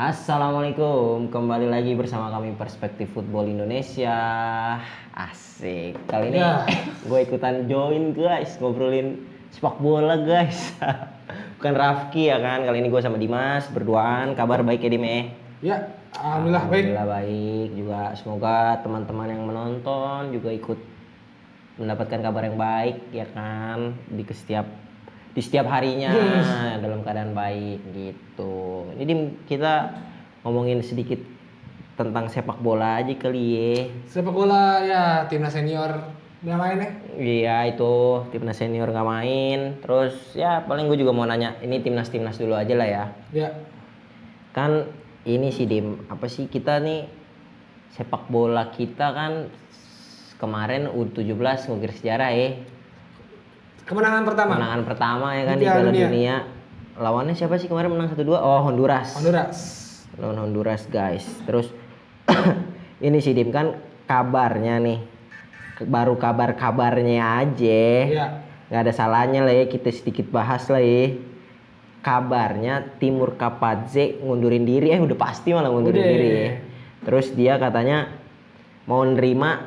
Assalamualaikum, kembali lagi bersama kami Perspektif Football Indonesia. Asik, kali ini gue ikutan join guys, ngobrolin sepak bola guys. Bukan Rafki ya kan, kali ini gue sama Dimas berduaan. Kabar baik ya Dim? Ya, alhamdulillah baik. Alhamdulillah baik juga, semoga teman-teman yang menonton juga ikut mendapatkan kabar yang baik ya kan di setiap harinya dalam keadaan baik gitu. Jadi kita ngomongin sedikit tentang sepak bola aja kali ya. Sepak bola ya timnas senior nggak main ya? Iya itu timnas senior nggak main. Terus ya paling gue juga mau nanya ini timnas dulu aja lah ya. Ya. Kan ini sih Dim, apa sih kita nih sepak bola kita kan kemarin U17 ngukir sejarah ya. Kemenangan pertama ya kan di Piala Dunia. Lawannya siapa sih kemarin menang 1-2? Oh, Honduras. Lawan Honduras, guys. Terus ini sih Dim kan kabarnya nih. Baru kabarnya aja. Iya. Gak ada salahnya lah ya kita sedikit bahas lah ya. Kabarnya Timur Kapadze ngundurin diri. Udah pasti malah ngundurin diri ya. Terus dia katanya mau nerima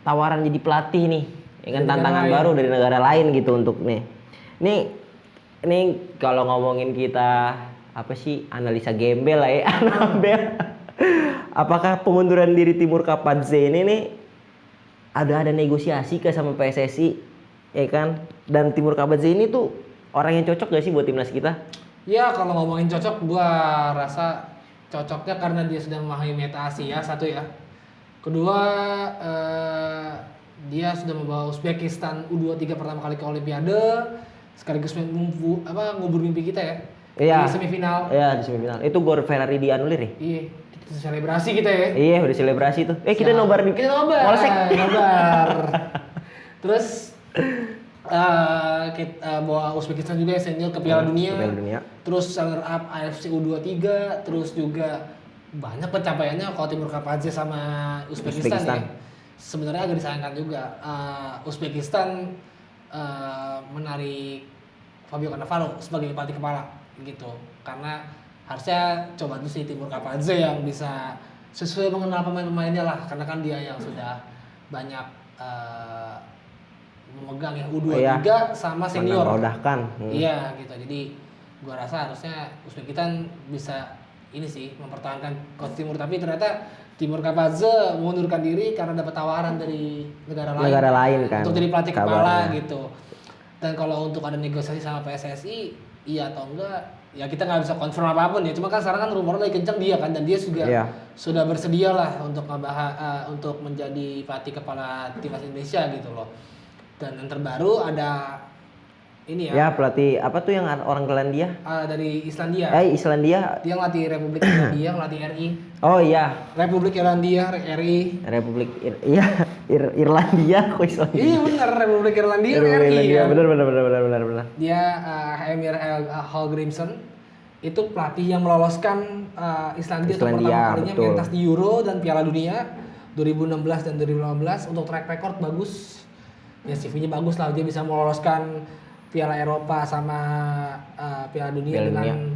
tawaran jadi pelatih nih. Ya kan tantangan baru dari negara lain gitu untuk nih. Ini kalau ngomongin kita apa sih analisa gembel lah ya. Apakah pengunduran diri Timur Kapadze ini nih ada negosiasi ke sama PSSI ya kan? Dan Timur Kapadze ini tuh orang yang cocok gak sih buat timnas kita? Ya kalau ngomongin cocok gua rasa cocoknya karena dia sudah memahami meta Asia satu ya. Kedua dia sudah membawa Uzbekistan U23 pertama kali ke Olimpiade, sekaligus ngubur mimpi kita ya. Iya. Di semifinal. Iya di semifinal. Itu gor Ferrari dianulir ya? Iya. Kita selebrasi kita ya. Iya udah selebrasi tuh. Kita nobar nih. Kita nobar. Terus kita bawa Uzbekistan juga ya senior ke Piala Dunia. Terus runner up AFC U23. Terus juga banyak pencapaiannya kalau Timur Kapadze sama Uzbekistan. Ya. Sebenarnya agak disayangkan juga Uzbekistan menarik Fabio Cannavaro sebagai pelatih kepala gitu karena harusnya coba tuh si Timur Kapadze yang bisa sesuai mengenal pemain-pemainnya lah karena kan dia yang sudah banyak memegang ya U23 sama senior. Iya gitu. Jadi gua rasa harusnya Uzbekistan bisa ini sih mempertahankan coach Timur, tapi ternyata Timur Kapadze mengundurkan diri karena dapat tawaran dari negara lain kan untuk jadi pelatih kepala gitu. Dan kalau untuk ada negosiasi sama PSSI iya atau enggak ya kita nggak bisa confirm apapun ya, cuma kan sekarang kan rumornya lagi kencang dia kan, dan dia juga sudah bersedia lah untuk untuk menjadi pelatih kepala timnas Indonesia gitu loh. Dan yang terbaru ada ini ya. Ya pelatih apa tuh yang orang Irlandia? Dari Islandia. Islandia. Dia ngelatih Republik Irlandia, ngelatih RI. Oh iya. Republik Irlandia, RI. Irlandia kok Islandia. Iya benar, Republik Irlandia, RI. Ya. Benar. Dia Heimir Hallgrímsson itu pelatih yang meloloskan Islandia untuk pertama kalinya pentas di Euro dan Piala Dunia 2016 dan 2015 untuk track record bagus. Ya CV-nya bagus lah, dia bisa meloloskan Piala Eropa sama Piala Dunia dengan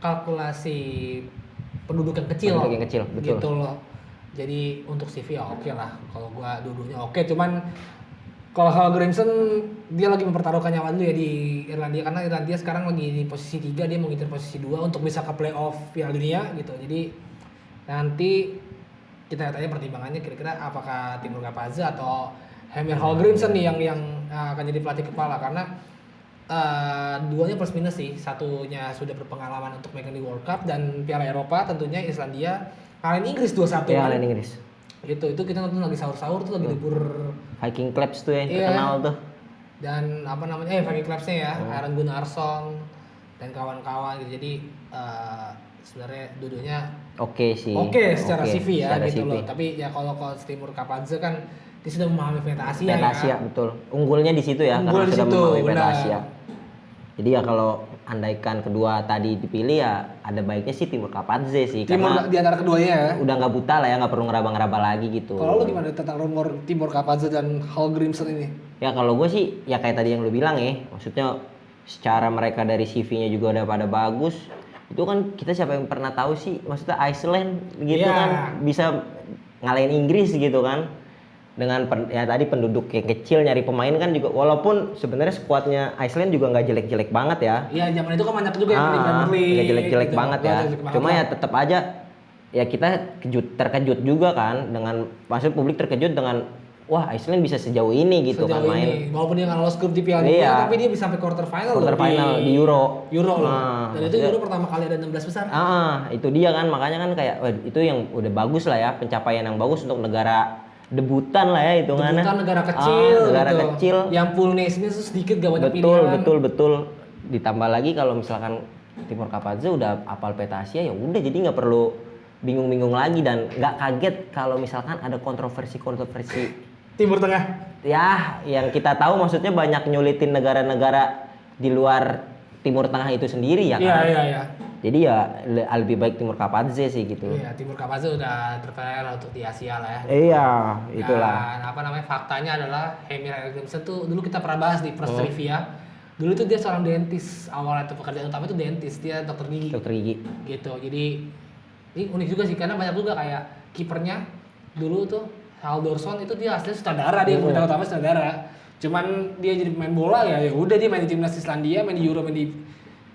kalkulasi penduduk yang kecil. Betul. Gitu loh. Jadi untuk CV ya oke lah. Kalau gua dua-duanya oke, cuman kalau Hallgrímsson dia lagi mempertaruhkan nyawa dulu ya di Irlandia karena Irlandia sekarang lagi di posisi 3, dia mau ngincer posisi 2 untuk bisa ke playoff Piala Dunia gitu. Jadi nanti kita lihat aja pertimbangannya kira-kira apakah Timur Kapadze atau Heimir Hallgrímsson nih yang akan jadi pelatih kepala karena duanya plus minus sih. Satunya sudah berpengalaman untuk megang di World Cup dan Piala Eropa, tentunya Islandia kalahin Inggris 2-1 ya, kalahin Inggris. Itu kita nonton lagi sahur-sahur tuh lagi libur Viking Clubs tuh yang terkenal tuh. Dan apa namanya Viking Clubsnya ya, Aron Gunnarsson dan kawan-kawan gitu. Jadi sebenarnya dua-duanya oke secara CV ya gitu loh. Tapi ya kalau Timur Kapadze kan dia sudah memahami peta Asia. Betul. Unggulnya di situ ya, karena sudah memahami peta Asia. Jadi ya kalau andaikan kedua tadi dipilih ya ada baiknya sih Timur Kapadze sih. Timur di antara keduanya ya. Udah nggak buta lah ya, nggak perlu ngeraba-ngeraba lagi gitu. Kalau lu gimana tentang rumor Timur Kapadze dan Hallgrímsson ini? Ya kalau gue sih ya kayak tadi yang lu bilang ya, maksudnya secara mereka dari CV-nya juga udah pada bagus. Itu kan kita siapa yang pernah tahu sih, maksudnya Iceland gitu Iya. kan bisa ngalahin Inggris gitu kan. Dengan ya tadi penduduk yang kecil nyari pemain kan juga, walaupun sebenarnya skuadnya Iceland juga nggak jelek-jelek banget ya. Iya, zaman itu kan banyak juga yang di Premier League. Nggak jelek-jelek gitu. banget ya. Cuma ya tetap aja ya kita terkejut juga kan dengan, maksud publik terkejut dengan wah Iceland bisa sejauh ini gitu sejauh kan main. ini. Walaupun dia nggak lolos grup di Piala Iya. Dunia, tapi dia bisa sampai quarter final di Euro. Euro loh. Nah, Dan itu Euro pertama kali ada 16 besar. Itu dia kan, makanya kan kayak wah, itu yang udah bagus lah ya, pencapaian yang bagus untuk negara debutan lah ya hitungannya. Debutan negara kecil, negara gitu. kecil. Yang pool nation itu sedikit gak banyak pilihan. Betul. Ditambah lagi kalau misalkan Timur Kapadzia udah apal peta Asia, ya udah jadi nggak perlu bingung-bingung lagi dan nggak kaget kalau misalkan ada kontroversi Timur Tengah. ya yang kita tahu, maksudnya banyak nyulitin negara-negara di luar Timur Tengah itu sendiri ya kan. Iya. Jadi ya lebih baik Timur Kapadzia sih gitu. Iya, Timur Kapadzia udah terpilih untuk di Asia lah ya. Iya, itulah. Dan apa namanya, faktanya adalah Heimir Hallgrimsson tuh dulu kita pernah bahas di First Trivia. Dulu tuh dia seorang dentis, awalnya tuh pekerjaan utama itu dentis, dia dokter gigi. Dokter gigi. Gitu. Jadi ini unik juga sih karena banyak juga kayak kipernya dulu tuh Haldorsson itu dia aslinya sutradara, dia pekerjaan utama sutradara. Cuman dia jadi pemain bola ya udah dia main di timnas Islandia, main di Euro, main di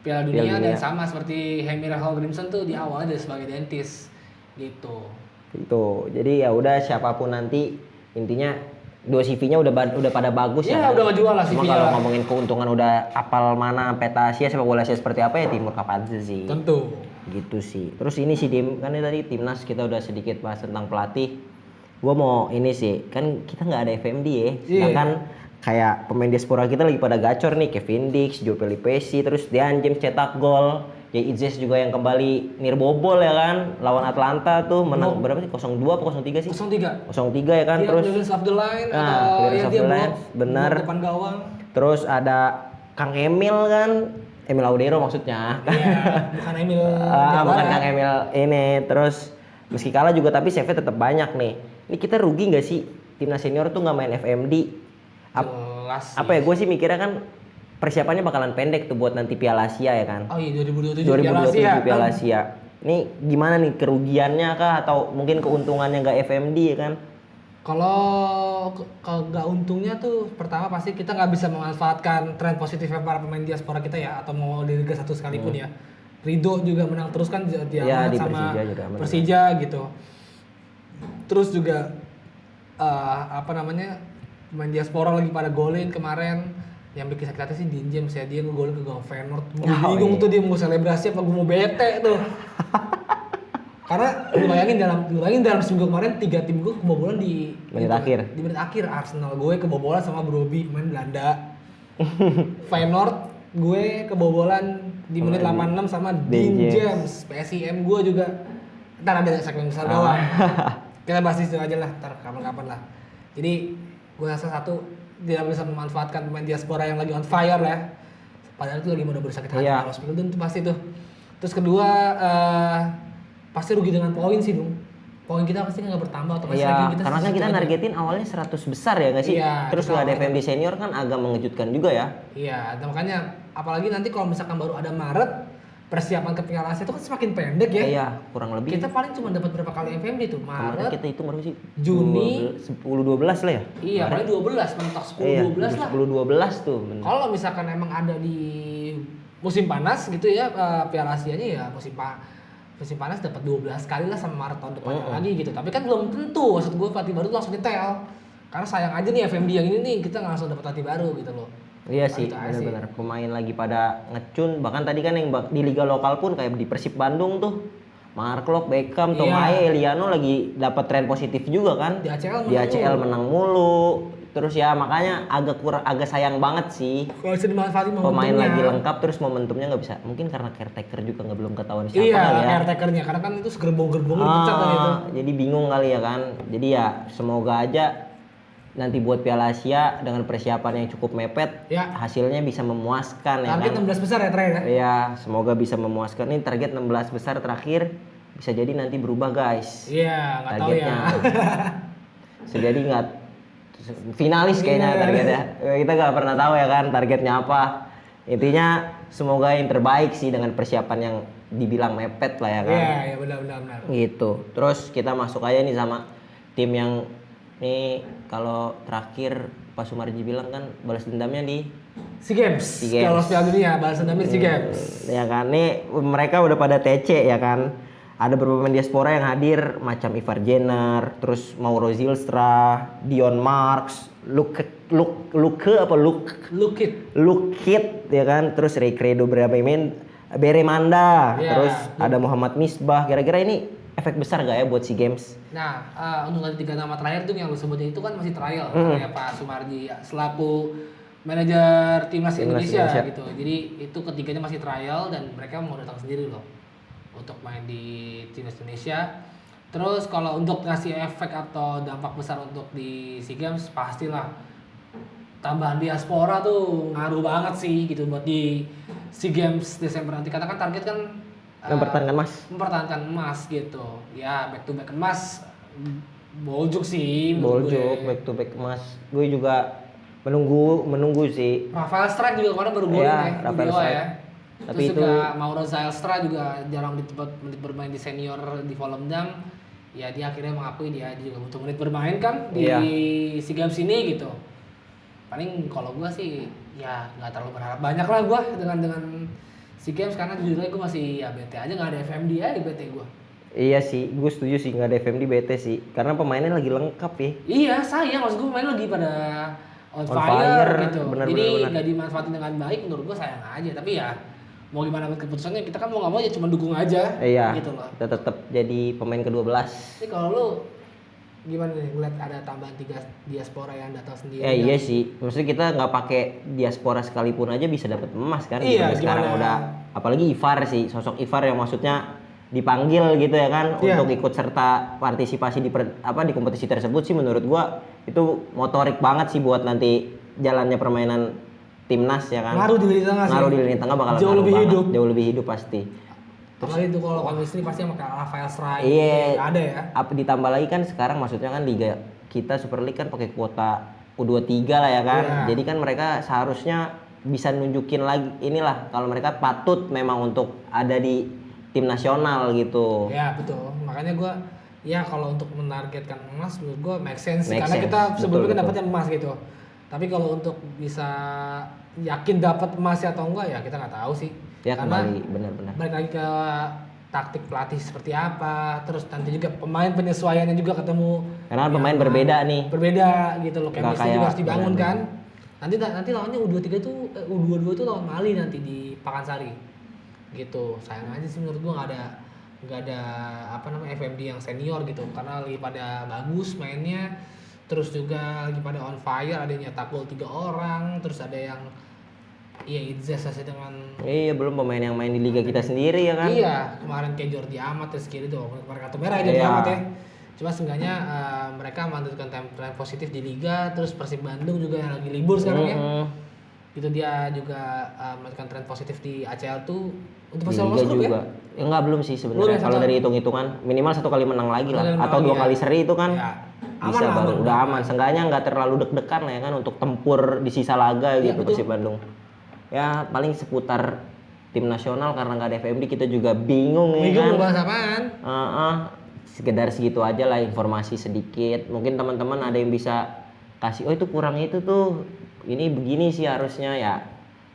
Piala Dunia, dan sama seperti Heimir Hallgrimsson tuh di awal dia sebagai dentis gitu. Itu. Jadi ya udah siapapun nanti intinya dua CV-nya udah pada bagus ya. Iya, udah ngejual lah Cuma CV-nya. kalau ngomongin keuntungan udah apal mana peta Asia sepak bola Asia seperti apa ya Timur Kapadzia sih. Tentu. Gitu sih. Terus ini sih Dim, kan ini tadi timnas kita udah sedikit bahas tentang pelatih. Gua mau ini sih, kan kita nggak ada FMD ya. Sedangkan kayak pemain diaspora kita lagi pada gacor nih, Kevin Dix, Joe Pelipesi, terus Dean James cetak gol. Jay Itzes juga yang kembali nirbobol ya kan, lawan Atlanta tuh menang berapa sih? 0-2 apa 0-3 sih? 0-3. 0-3 ya kan, Dia terus clearance of the line atau clearance ya of dia the line, blok benar. depan gawang. Terus ada Kang Emil kan, Emil Audero maksudnya. Iya, bukan Emil. Bukan Kang Emil ini. Terus meski kalah juga tapi save-nya tetap banyak nih. Ini kita rugi nggak sih timnas senior tuh nggak main FMD? Jelas. Apa ya, gue sih mikirnya kan persiapannya bakalan pendek tuh buat nanti Piala Asia ya kan. Oh iya 2027 Piala Asia. Ini gimana nih, kerugiannya kah atau mungkin keuntungannya nggak FMD ya kan? Kalau nggak untungnya tuh pertama pasti kita nggak bisa memanfaatkan tren positifnya para pemain diaspora kita ya, atau mau di Liga 1 sekalipun ya. Ridho juga menang terus kan dia di sama Persija juga menang. Persija gitu. Terus juga pemain diaspora lagi pada golin kemarin. Yang bikin sakit hati sih Dean James ya, dia ngegolin ke gawang Feyenoord. Gue bingung tuh dia mau selebrasi apa gue mau bete tuh. Karena lu bayangin dalam seminggu kemarin 3 tim gue kebobolan di menit akhir. Arsenal gue kebobolan sama Brobbey pemain Belanda. Feyenoord gue kebobolan di menit 86 sama Dean James. PSIM gue juga. Ntar ada segmen besar gawang. Kita bahas itu aja lah, ntar kapan-kapan lah. Jadi gue rasa satu, tidak bisa memanfaatkan pemain diaspora yang lagi on fire ya. Padahal itu lagi mau bersakit hati kalau Spilden itu pasti tuh. Terus kedua pasti rugi dengan poin sih dong. Poin kita pasti nggak bertambah atau kita karena kan kita nargetin awalnya 100 besar ya nggak sih? Iya, terus nggak ada FMD senior kan agak mengejutkan juga ya. Iya, makanya apalagi nanti kalau misalkan baru ada Maret persiapan ke Piala Asia itu kan semakin pendek ya. Iya, kurang lebih. Kita paling cuma dapat berapa kali FMD tuh? Maret. Kita hitung berapa sih? Juni 10-12 lah ya. Iya, paling 12, mentok 10-12 lah. 10-12 tuh. Kalau misalkan emang ada di musim panas gitu ya, Piala Asianya ya musim panas dapat 12 kali lah sama Maret tahun depannya lagi gitu. Tapi kan belum tentu, maksud gue pelatih baru tuh langsung nyetel. Karena sayang aja nih FMD yang ini nih kita nggak langsung dapat pelatih baru gitu loh. Iya sih, benar-benar pemain lagi pada ngecun. Bahkan tadi kan yang di liga lokal pun kayak di Persib Bandung tuh, Mark Lok, Beckham, Tomae, Eliano lagi dapat tren positif juga kan. Di ACL menang mulu. Terus ya makanya agak sayang banget sih. Kalau bisa dimanfaatin pemain lagi lengkap terus momentumnya nggak bisa. Mungkin karena caretaker juga belum ketahuan siapa kali ya. Iya, caretakernya karena kan itu segerbong-gerbong dipecat kan itu. Jadi bingung kali ya kan. Jadi ya semoga aja nanti buat Piala Asia dengan persiapan yang cukup mepet, hasilnya bisa memuaskan ya kan. Target 16 besar ya terakhir ya? Iya, semoga bisa memuaskan. Ini target 16 besar terakhir, bisa jadi nanti berubah guys. Iya, nggak tahu ya. Bisa jadi nggak finalis kayaknya targetnya. Kita nggak pernah tahu ya kan targetnya apa. Intinya semoga yang terbaik sih dengan persiapan yang dibilang mepet lah ya kan. Iya, benar. Gitu. Terus kita masuk aja nih sama tim yang nih kalau terakhir Pak Sumarji bilang kan balas dendamnya di SEA Games. Kalau Piala Dunia balas dendamnya SEA Games. Ya kan, nih mereka udah pada TC ya kan. Ada beberapa pemain diaspora yang hadir macam Ivar Jenner, terus Mauro Zylstra, Dion Marks, Luke Kit ya kan, terus Recredo Beremanda, terus ada Muhammad Misbah. Kira-kira ini efek besar gak ya buat SEA Games? Nah, untuk nanti 3 nama terakhir tuh yang lu sebutin itu kan masih trial kayak Pak Sumarji selaku manajer timnas Indonesia gitu. Jadi itu ketiganya masih trial dan mereka mau datang sendiri loh untuk main di timnas Indonesia. Terus kalau untuk ngasih efek atau dampak besar untuk di SEA Games pastilah tambahan diaspora tuh ngaruh banget sih gitu buat di SEA Games Desember nanti. Karena kan target kan mempertahankan emas gitu. Ya back to back emas boljuk sih. Back to back emas. Gue juga menunggu sih. Rafael Struijk juga kemarin baru golin ya. Tapi terus juga Mauro Zylstra juga jarang menit bermain di senior di Volendam. Ya dia akhirnya mengakui dia juga butuh menit bermain kan di SEA Games ini gitu. Paling kalau gue sih ya nggak terlalu berharap banyak lah gue dengan SEA Games karena jujur aja gue masih ya bete aja nggak ada FMD ya di bete gue. Iya sih, gue setuju sih nggak ada FMD bete sih karena pemainnya lagi lengkap ya. Iya sayang, maksud gue pemain lagi pada on fire gitu. Jadi nggak dimanfaatin dengan baik menurut gue sayang aja. Tapi ya mau gimana keputusannya, kita kan mau nggak mau ya cuma dukung aja. Iya, gitu loh. Kita tetap jadi pemain ke-12. Jadi kalau lu gimana nih ngeliat ada tambahan 3 diaspora yang datang sendiri? Iya sih, maksudnya kita nggak pakai diaspora sekalipun aja bisa dapat emas kan? Iya, gitu. Sekarang udah, apalagi Ivar sih, sosok Ivar yang maksudnya dipanggil gitu ya kan untuk ikut serta partisipasi di kompetisi tersebut sih menurut gua itu motorik banget sih buat nanti jalannya permainan timnas ya kan. Ngaruh di lini tengah bakal jauh lebih hidup pasti. Apalagi itu kalau chemistry pasti sama kayak Rafael Struijk. Iya, ada ya. Ditambah lagi kan sekarang maksudnya kan liga kita Super League kan pakai kuota U23 lah ya kan. Jadi kan mereka seharusnya bisa nunjukin lagi inilah kalau mereka patut memang untuk ada di tim nasional gitu. Ya betul. Makanya gue ya kalau untuk menargetkan emas menurut gue make sense karena kita sebelumnya kan dapatnya emas gitu. Tapi kalau untuk bisa yakin dapat emas atau enggak ya kita nggak tahu sih. Ya karena kembali benar-benar. Balik lagi ke taktik pelatih seperti apa, terus nanti juga pemain penyesuaiannya juga ketemu. Karena pemain berbeda nih. Berbeda gitu loh, chemistry juga harus dibangun kan. Nanti lawannya U23 tuh U22 tuh lawan Mali nanti di Pakansari. Gitu. Sayang aja sih menurut gua nggak ada FMD yang senior gitu karena lagi pada bagus mainnya. Terus juga lagi pada on fire, ada yang nyetak gol 3 orang, terus ada yang Idzas dengan belum pemain yang main di liga kita sendiri ya kan. Iya, kemarin kayak Jordi Amat terus kiri tuh, kemarin kartu merah Jordi Amat ya. Cuma seenggaknya mereka melanjutkan tren positif di liga, terus Persib Bandung juga yang lagi libur sekarang ya. Itu dia juga melanjutkan tren positif di ACL tuh untuk pasal lolos grup ya. Enggak belum sih sebenarnya. Kalau dari hitung-hitungan minimal 1 kali menang lagi lah atau 2 kali seri itu kan. Bisa baru udah aman. Seenggaknya enggak terlalu deg-degan lah ya kan untuk tempur di sisa laga gitu Persib Bandung. Ya paling seputar tim nasional karena nggak ada FMD kita juga bingung ya kan. Bingung bahas apaan? Sekedar segitu aja lah informasi sedikit. Mungkin teman-teman ada yang bisa kasih, itu kurang itu tuh, ini begini sih harusnya ya.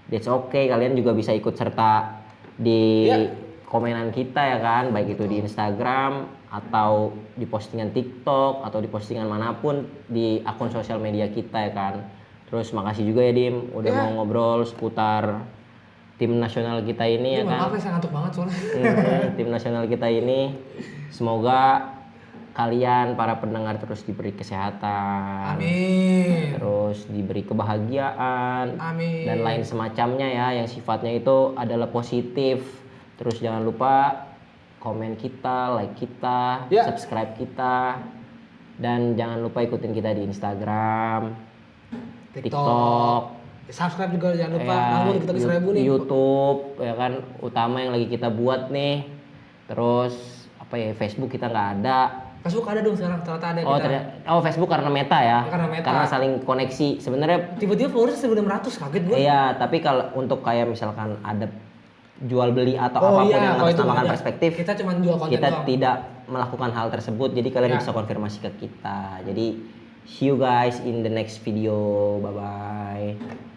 That's okay, kalian juga bisa ikut serta di komenan kita ya kan, baik itu di Instagram atau di postingan TikTok atau di postingan manapun di akun sosial media kita ya kan. Terus makasih juga ya Dim udah mau ngobrol seputar tim nasional kita ini ya kan. Maaf ya, saya ngantuk banget soalnya. Tim nasional kita ini semoga kalian para pendengar terus diberi kesehatan. Amin. Terus diberi kebahagiaan. Amin. Dan lain semacamnya ya yang sifatnya itu adalah positif. Terus jangan lupa komen kita, like kita, subscribe kita. Dan jangan lupa ikutin kita di Instagram, TikTok, subscribe juga jangan lupa. Bangun kita ke 1000 nih. YouTube ya kan utama yang lagi kita buat nih. Terus Facebook kita nggak ada. Facebook ada dong sekarang, ternyata ada. Facebook karena Meta ya. Karena saling koneksi. Sebenarnya tiba-tiba followersnya 1600, kaget gue. Iya, tapi kalau untuk kayak misalkan ada jual beli atau Oh apapun iya, yang kalau itu mengatasnamakan ada. perspektif, Kita cuma jual konten kita doang. tidak melakukan hal tersebut. Jadi kalian Ya. bisa konfirmasi ke kita. Jadi see you guys in the next video. Bye bye.